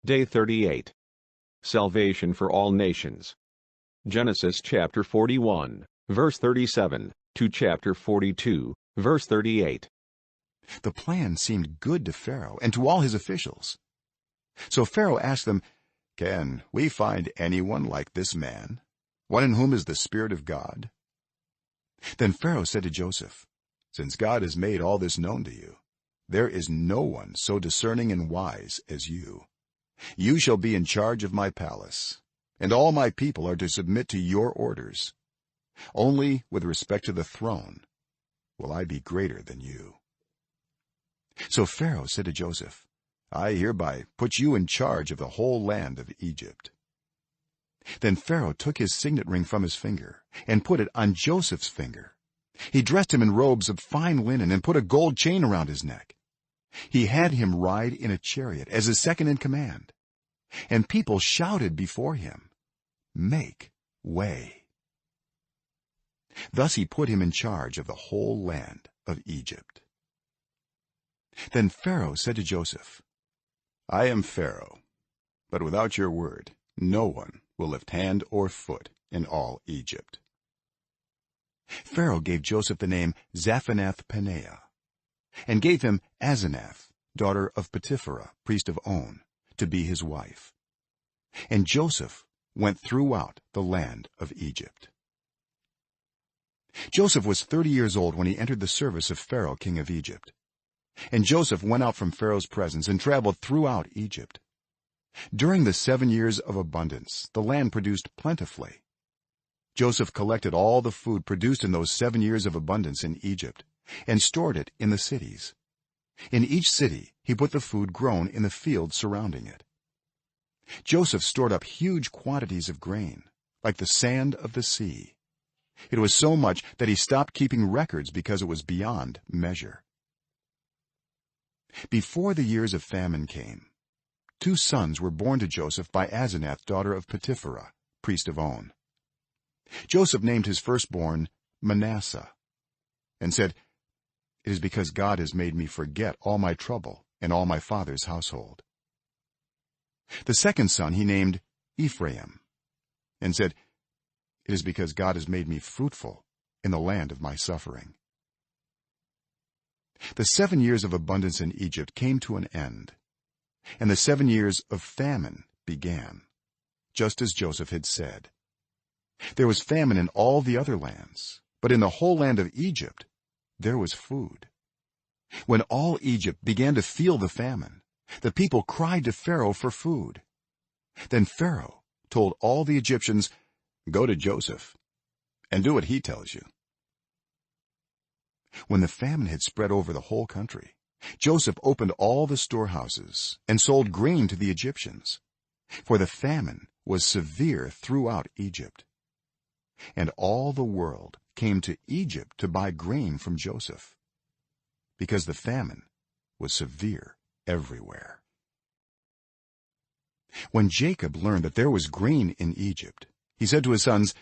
Day 38. Salvation for all nations. Genesis chapter 41, verse 37, to chapter 42, verse 38. The plan seemed good to Pharaoh and to all his officials. So Pharaoh asked them, "Can we find anyone like this man, one in whom is the Spirit of God?" Then Pharaoh said to Joseph, "Since God has made all this known to you, there is no one so discerning and wise as you. You shall be in charge of my palace, and all my people are to submit to your orders. Only with respect to the throne will I be greater than you." So Pharaoh said to Joseph, "I hereby put you in charge of the whole land of Egypt." Then Pharaoh took his signet ring from his finger and put it on Joseph's finger. He dressed him in robes of fine linen and put a gold chain around his neck. He had him ride in a chariot as his second in command, and people shouted before him, "Make way." Thus he put him in charge of the whole land of Egypt. Then Pharaoh said to Joseph, "I am Pharaoh, but without your word no one will lift hand or foot in all Egypt." Pharaoh gave Joseph the name Zaphenath-Paneah, and gave him Asenath, daughter of Potipherah, priest of On, to be his wife. And Joseph went throughout the land of Egypt. Joseph was 30 years old when he entered the service of Pharaoh, king of Egypt. And Joseph went out from Pharaoh's presence and traveled throughout Egypt. During the 7 years of abundance the land produced plentifully. Joseph collected all the food produced in those 7 years of abundance in Egypt and stored it in the cities. In each city he put the food grown in the fields surrounding it. Joseph stored up huge quantities of grain, like the sand of the sea. It was so much that he stopped keeping records because it was beyond measure. Before the years of famine came, 2 sons were born to Joseph by Asenath, daughter of Potipherah, priest of On. Joseph named his firstborn Manasseh, and said, "It is because God has made me forget all my trouble and all my father's household." The second son he named Ephraim, and said, "It is because God has made me fruitful in the land of my suffering." The 7 years of abundance in Egypt came to an end, and the 7 years of famine began, just as Joseph had said. There was famine in all the other lands, but in the whole land of Egypt there was food. When all Egypt began to feel the famine, the people cried to Pharaoh for food. Then Pharaoh told all the Egyptians, "Go to Joseph and do what he tells you." When the famine had spread over the whole country, Joseph opened all the storehouses and sold grain to the Egyptians, for the famine was severe throughout Egypt. And all the world came to Egypt to buy grain from Joseph, because the famine was severe everywhere. When Jacob learned that there was grain in Egypt, he said to his sons,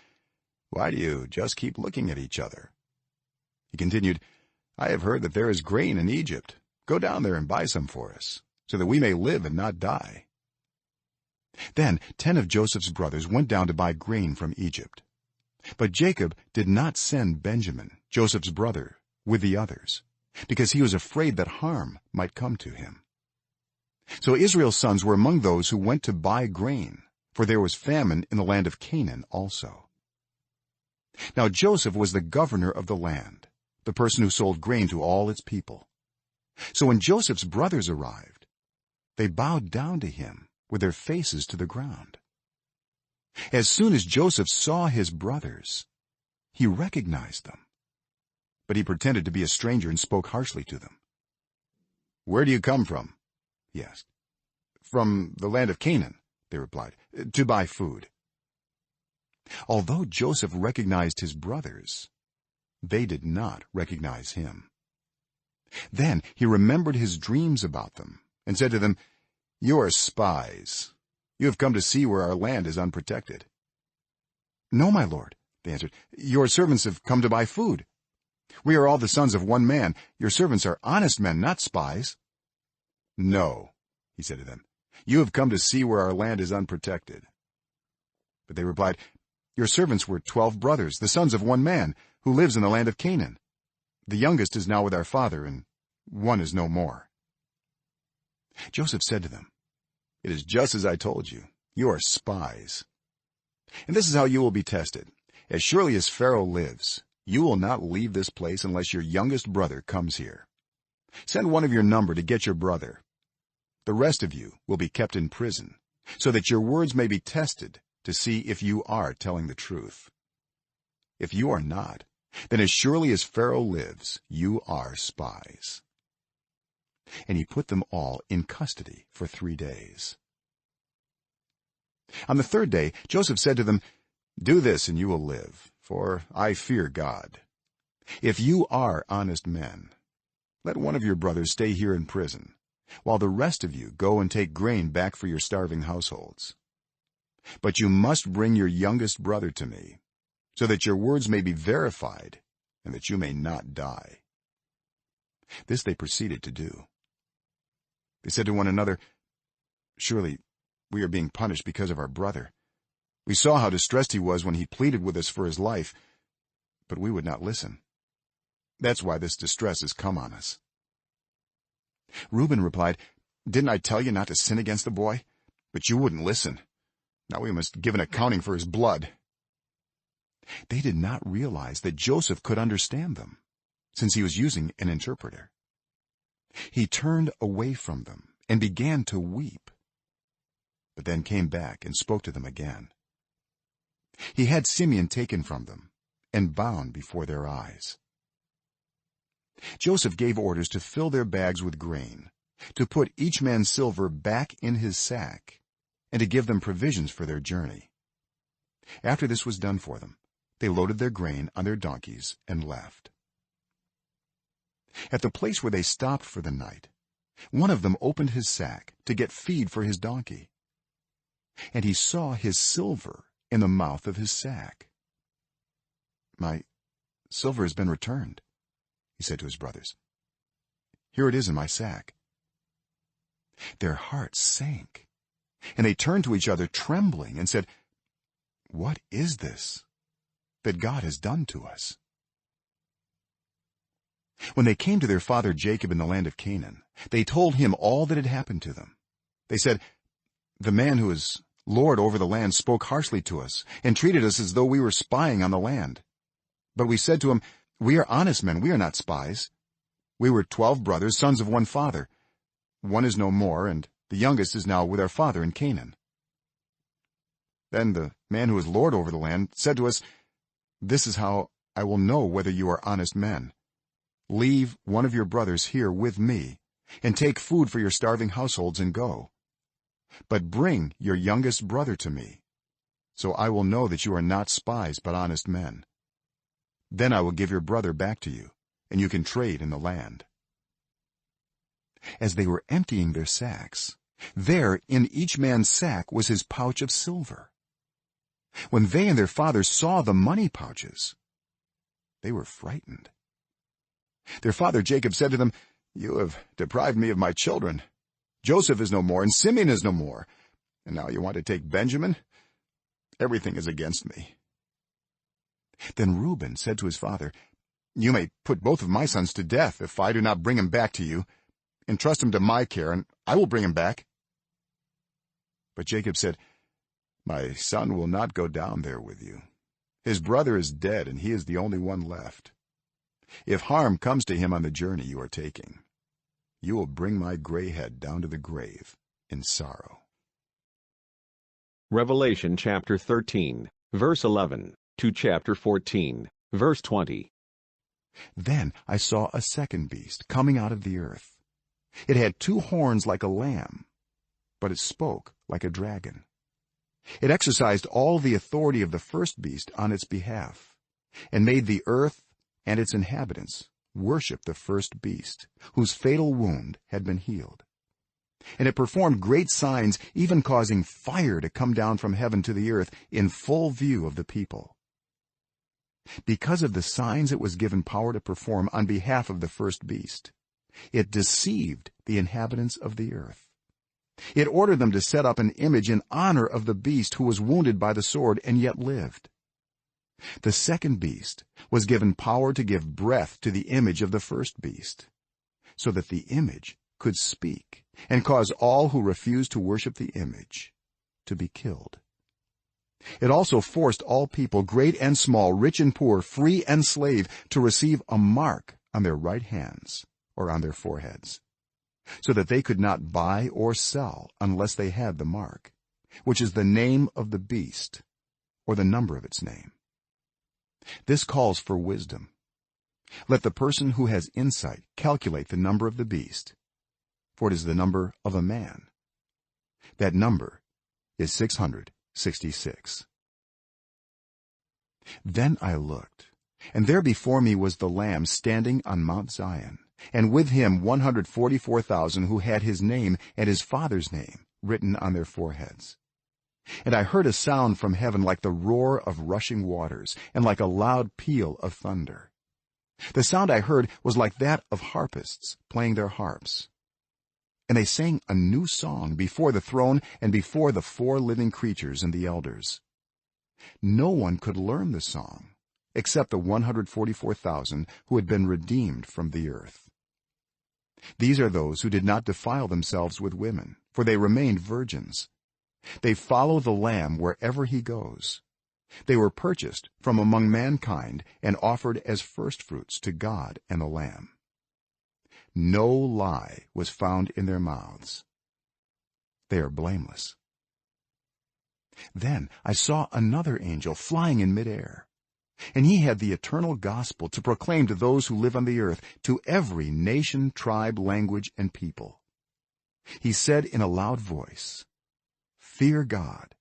"Why do you just keep looking at each other?" He continued, "I have heard that there is grain in Egypt. Go down there and buy some for us, so that we may live and not die." Then 10 of Joseph's brothers went down to buy grain from Egypt. But Jacob did not send Benjamin, Joseph's brother, with the others, because he was afraid that harm might come to him. So Israel's sons were among those who went to buy grain, for there was famine in the land of Canaan also. Now Joseph was the governor of the land, the person who sold grain to all its people. So when Joseph's brothers arrived, they bowed down to him with their faces to the ground. As soon as Joseph saw his brothers, he recognized them, but he pretended to be a stranger and spoke harshly to them. "Where do you come from?" he asked. "From the land of Canaan," they replied, "to buy food." Although Joseph recognized his brothers, they did not recognize him. Then he remembered his dreams about them and said to them, "You are spies. You have come to see where our land is unprotected." "No, my lord," they answered. "Your servants have come to buy food. We are all the sons of one man. Your servants are honest men, not spies." "No," he said to them, You have come to see where our land is unprotected." But they replied, "Your servants were 12 brothers, the sons of one man, who lives in the land of Canaan. The youngest is now with our father, and one is no more." Joseph said to them, "It is just as I told you. You are spies. And this is how you will be tested. As surely as Pharaoh lives, you will not leave this place unless your youngest brother comes here. Send one of your number to get your brother. The rest of you will be kept in prison, so that your words may be tested to see if you are telling the truth. If you are not, then as surely as Pharaoh lives, you are spies." And he put them all in custody for 3 days. On the 3rd day, Joseph said to them, "Do this and you will live, for I fear God. If you are honest men, let one of your brothers stay here in prison, while the rest of you go and take grain back for your starving households. But you must bring your youngest brother to me, so that your words may be verified and that you may not die." This they proceeded to do. They said to one another, "Surely we are being punished because of our brother. We saw how distressed he was when he pleaded with us for his life, but we would not listen. That's why this distress has come on us." Reuben replied, "Didn't I tell you not to sin against the boy? But you wouldn't listen. Now we must give an accounting for his blood." They did not realize that Joseph could understand them, since he was using an interpreter. He turned away from them and began to weep, but then came back and spoke to them again. He had Simeon taken from them and bound before their eyes. Joseph gave orders to fill their bags with grain, to put each man's silver back in his sack, and to give them provisions for their journey. After this was done for them, they loaded their grain on their donkeys and left. At the place where they stopped for the night, one of them opened his sack to get feed for his donkey, and he saw his silver in the mouth of his sack. "My silver has been returned," he said to his brothers. "Here it is in my sack." Their hearts sank, and they turned to each other trembling and said, "What is this that God has done to us?" When they came to their father Jacob in the land of Canaan, they told him all that had happened to them. They said, "The man who is lord over the land spoke harshly to us and treated us as though we were spying on the land. But we said to him, 'We are honest men, we are not spies. We were 12 brothers, sons of one father. One is no more, and the youngest is now with our father in Canaan.' Then the man who is lord over the land said to us, 'This is how I will know whether you are honest men. Leave one of your brothers here with me, and take food for your starving households and go. But bring your youngest brother to me, so I will know that you are not spies but honest men. Then I will give your brother back to you, and you can trade in the land.' As they were emptying their sacks, there in each man's sack was his pouch of silver. When they and their father saw the money pouches, they were frightened. Their father Jacob said to them, 'You have deprived me of my children. Joseph is no more, and Simeon is no more, and now you want to take Benjamin? Everything is against me.' Then Reuben said to his father, 'You may put both of my sons to death if I do not bring him back to you. Entrust him to my care, and I will bring him back.' But Jacob said, 'My son will not go down there with you. His brother is dead, and he is the only one left. If harm comes to him on the journey you are taking, you will bring my gray head down to the grave in sorrow.'" Revelation chapter 13, verse 11, to chapter 14, verse 20. Then I saw a second beast coming out of the earth. It had 2 horns like a lamb, but it spoke like a dragon. It exercised all the authority of the first beast on its behalf, and made the earth and its inhabitants worship the first beast, whose fatal wound had been healed. And it performed great signs, even causing fire to come down from heaven to the earth in full view of the people. Because of the signs it was given power to perform on behalf of the first beast, it deceived the inhabitants of the earth. It ordered them to set up an image in honor of the beast who was wounded by the sword and yet lived. The second beast was given power to give breath to the image of the first beast, so that the image could speak and cause all who refused to worship the image to be killed. It also forced all people, great and small, rich and poor, free and slave, to receive a mark on their right hands or on their foreheads, so that they could not buy or sell unless they had the mark, which is the name of the beast or the number of its name. This calls for wisdom. Let the person who has insight calculate the number of the beast, for it is the number of a man. That number is 666. Then I looked, and there before me was the Lamb standing on Mount Zion, and with him 144,000 who had his name and his Father's name written on their foreheads. And I heard a sound from heaven like the roar of rushing waters, and like a loud peal of thunder. The sound I heard was like that of harpists playing their harps. And they sang a new song before the throne and before the 4 living creatures and the elders. No one could learn the song except the 144,000 who had been redeemed from the earth. These are those who did not defile themselves with women, for they remained virgins. They follow the Lamb wherever he goes. They were purchased from among mankind and offered as firstfruits to God and the Lamb. No lie was found in their mouths. They are blameless. Then I saw another angel flying in midair, and he had the eternal gospel to proclaim to those who live on the earth, to every nation, tribe, language, and people. He said in a loud voice, "Fear God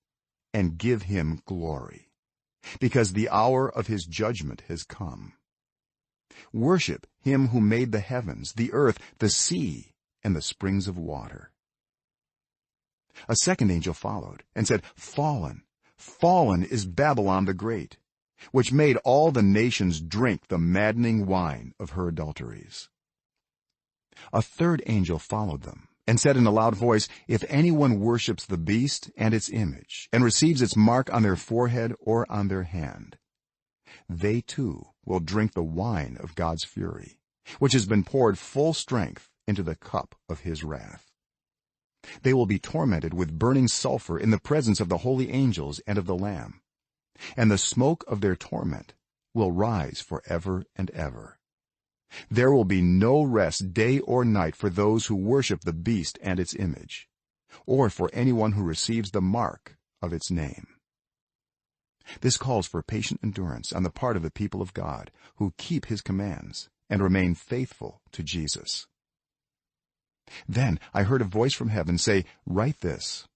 and give him glory, because the hour of his judgment has come. Worship him who made the heavens, the earth, the sea, and the springs of water." A second angel followed and said, "Fallen, fallen is Babylon the Great, which made all the nations drink the maddening wine of her adulteries." A third angel followed them and said in a loud voice, "If anyone worships the beast and its image and receives its mark on their forehead or on their hand, they too will drink the wine of God's fury, which has been poured full strength into the cup of his wrath. They will be tormented with burning sulfur in the presence of the holy angels and of the Lamb, and the smoke of their torment will rise forever and ever. There will be no rest day or night for those who worship the beast and its image, or for anyone who receives the mark of its name." This calls for patient endurance on the part of the people of God, who keep his commands and remain faithful to Jesus. Then I heard a voice from heaven say, "Write this: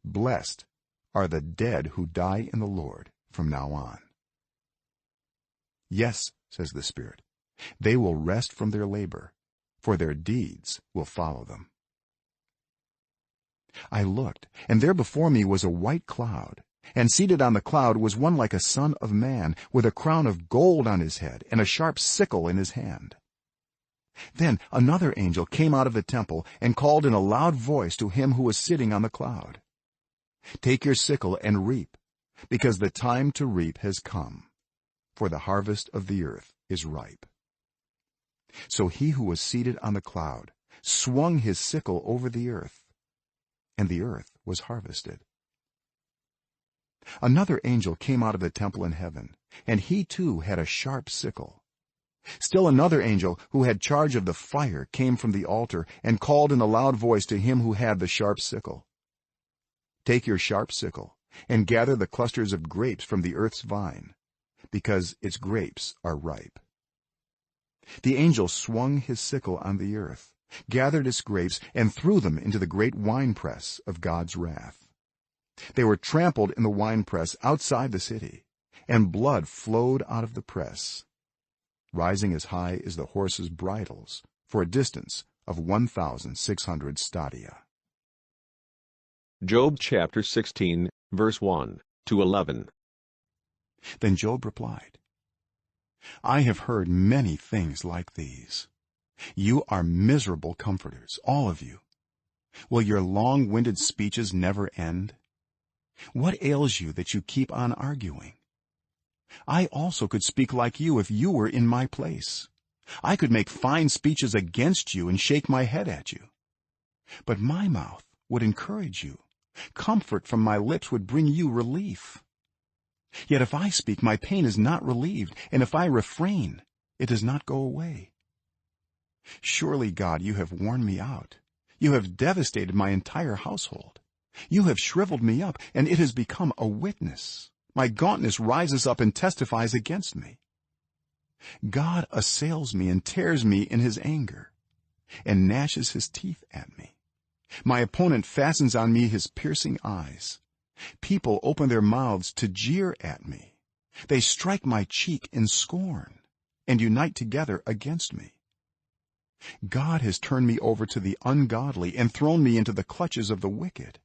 Blessed are the dead who die in the Lord from now on." "Yes," says the Spirit, "they will rest from their labor, for their deeds will follow them." I looked, and there before me was a white cloud, and seated on the cloud was one like a son of man, with a crown of gold on his head and a sharp sickle in his hand. Then another angel came out of the temple and called in a loud voice to him who was sitting on the cloud, "Take your sickle and reap, because the time to reap has come, for the harvest of the earth is ripe." So he who was seated on the cloud swung his sickle over the earth, and the earth was harvested. Another angel came out of the temple in heaven, and he too had a sharp sickle. Still another angel who had charge of the fire came from the altar and called in a loud voice to him who had the sharp sickle, "Take your sharp sickle and gather the clusters of grapes from the earth's vine, because its grapes are ripe." The angel swung his sickle on the earth, gathered its grapes, and threw them into the great winepress of God's wrath. They were trampled in the winepress outside the city, and blood flowed out of the press, rising as high as the horses' bridles, for a distance of 1,600 stadia. Job chapter 16, verse 1 to 11. Then Job replied, "I have heard many things like these. You are miserable comforters, all of you. Will your long-winded speeches never end? What ails you that you keep on arguing? I also could speak like you if you were in my place. I could make fine speeches against you and shake my head at you. But my mouth would encourage you. Comfort from my lips would bring you relief. Yet if I speak, my pain is not relieved, and if I refrain, it does not go away. Surely, God, you have worn me out. You have devastated my entire household. You have shriveled me up, and it has become a witness. My gauntness rises up and testifies against me. God assails me and tears me in his anger, and gnashes his teeth at me. My opponent fastens on me his piercing eyes. People open their mouths to jeer at me. They strike my cheek in scorn and unite together against me. God has turned me over to the ungodly and thrown me into the clutches of the wicked.